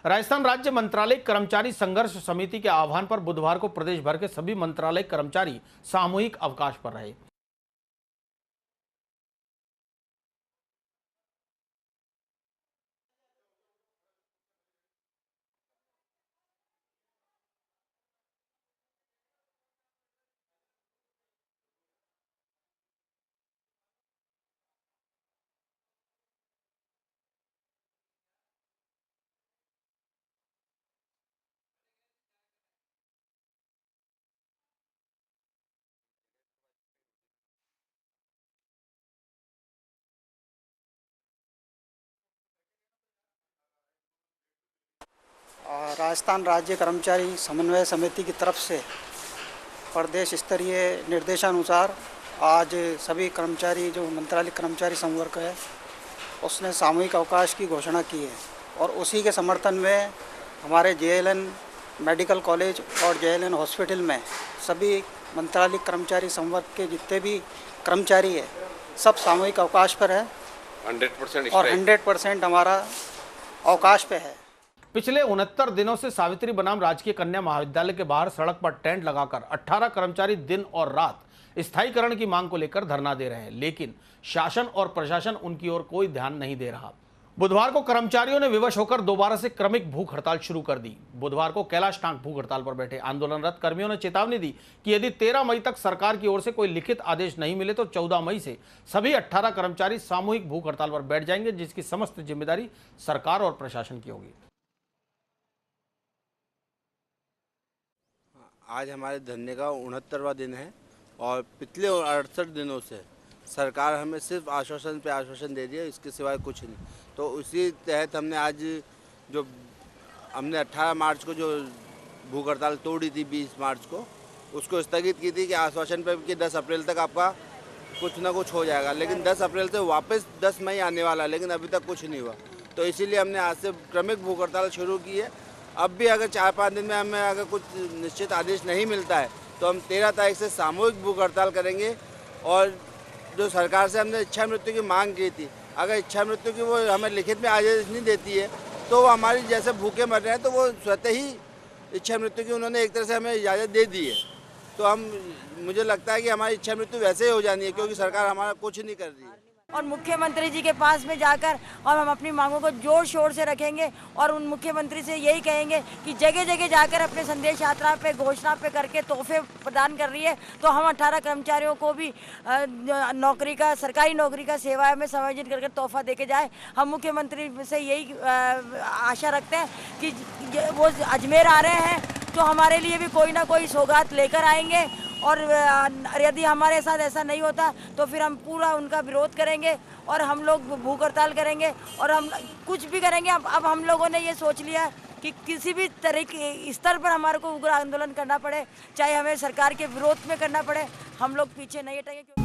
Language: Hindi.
राजस्थान राज्य मंत्रालय कर्मचारी संघर्ष समिति के आह्वान पर बुधवार को प्रदेश भर के सभी मंत्रालय कर्मचारी सामूहिक अवकाश पर रहे। राजस्थान राज्य कर्मचारी समन्वय समिति की तरफ से प्रदेश स्तरीय निर्देशानुसार आज सभी कर्मचारी जो मंत्रालय कर्मचारी संवर्ग है उसने सामूहिक अवकाश की घोषणा की है और उसी के समर्थन में हमारे JLN मेडिकल कॉलेज और JLN हॉस्पिटल में सभी मंत्रालय कर्मचारी संवर्ग के जितने भी कर्मचारी है सब सामूहिक अवकाश पर है 100% और 100% हमारा अवकाश पे है। पिछले 69 दिनों से सावित्री बनाम राजकीय कन्या महाविद्यालय के बाहर सड़क पर टेंट लगाकर 18 कर्मचारी दिन और रात स्थायीकरण की मांग को लेकर धरना दे रहे हैं, लेकिन शासन और प्रशासन उनकी ओर कोई ध्यान नहीं दे रहा। बुधवार को कर्मचारियों ने विवश होकर दोबारा से क्रमिक भूख हड़ताल शुरू कर दी। बुधवार को कैलाश टांग भूख हड़ताल पर बैठे आंदोलनरत कर्मियों ने चेतावनी दी कि यदि 13 मई तक सरकार की ओर से कोई लिखित आदेश नहीं मिले तो 14 मई से सभी 18 कर्मचारी सामूहिक भूख हड़ताल पर बैठ जाएंगे, जिसकी समस्त जिम्मेदारी सरकार और प्रशासन की होगी। आज हमारे धरने का 69वां दिन है और पिछले 68 दिनों से सरकार हमें सिर्फ आश्वासन पे आश्वासन दे रही है, इसके सिवाय कुछ नहीं। तो उसी तहत हमने आज जो हमने 18 मार्च को जो भूख हड़ताल तोड़ी थी 20 मार्च को, उसको स्थगित की थी कि आश्वासन पे कि 10 अप्रैल तक आपका कुछ ना कुछ हो जाएगा, लेकिन 10 अप्रैल से वापस 10 मई आने वाला, लेकिन अभी तक कुछ नहीं हुआ। तो इसीलिए हमने आज से क्रमिक भूख हड़ताल शुरू की है। अब भी अगर 4-5 दिन में हमें अगर कुछ निश्चित आदेश नहीं मिलता है तो हम 13 तारीख से सामूहिक भूख हड़ताल करेंगे। और जो सरकार से हमने इच्छा मृत्यु की मांग की थी, अगर इच्छा मृत्यु की वो हमें लिखित में आदेश नहीं देती है तो वो हमारी जैसे भूखे मर रहे हैं तो वो स्वतः ही इच्छा मृत्यु की उन्होंने एक तरह से हमें इजाज़त दे दी है। तो मुझे लगता है कि हमारी इच्छा मृत्यु वैसे ही हो जानी है, क्योंकि सरकार हमारा कुछ नहीं कर रही है। और मुख्यमंत्री जी के पास में जाकर और हम अपनी मांगों को जोर शोर से रखेंगे और उन मुख्यमंत्री से यही कहेंगे कि जगह जगह जाकर अपने संदेश यात्रा पे घोषणा पे करके तोहफे प्रदान कर रही है, तो हम 18 कर्मचारियों को भी नौकरी का सरकारी नौकरी का सेवा में समायोजित करके तोहफा देके जाए। हम मुख्यमंत्री से यही आशा रखते हैं कि वो अजमेर आ रहे हैं तो हमारे लिए भी कोई ना कोई सौगात लेकर आएंगे, और यदि हमारे साथ ऐसा नहीं होता तो फिर हम पूरा उनका विरोध करेंगे और हम लोग भूख हड़ताल करेंगे और हम कुछ भी करेंगे। अब हम लोगों ने ये सोच लिया कि किसी भी तरह के स्तर पर हमारे को उग्र आंदोलन करना पड़े, चाहे हमें सरकार के विरोध में करना पड़े, हम लोग पीछे नहीं हटेंगे।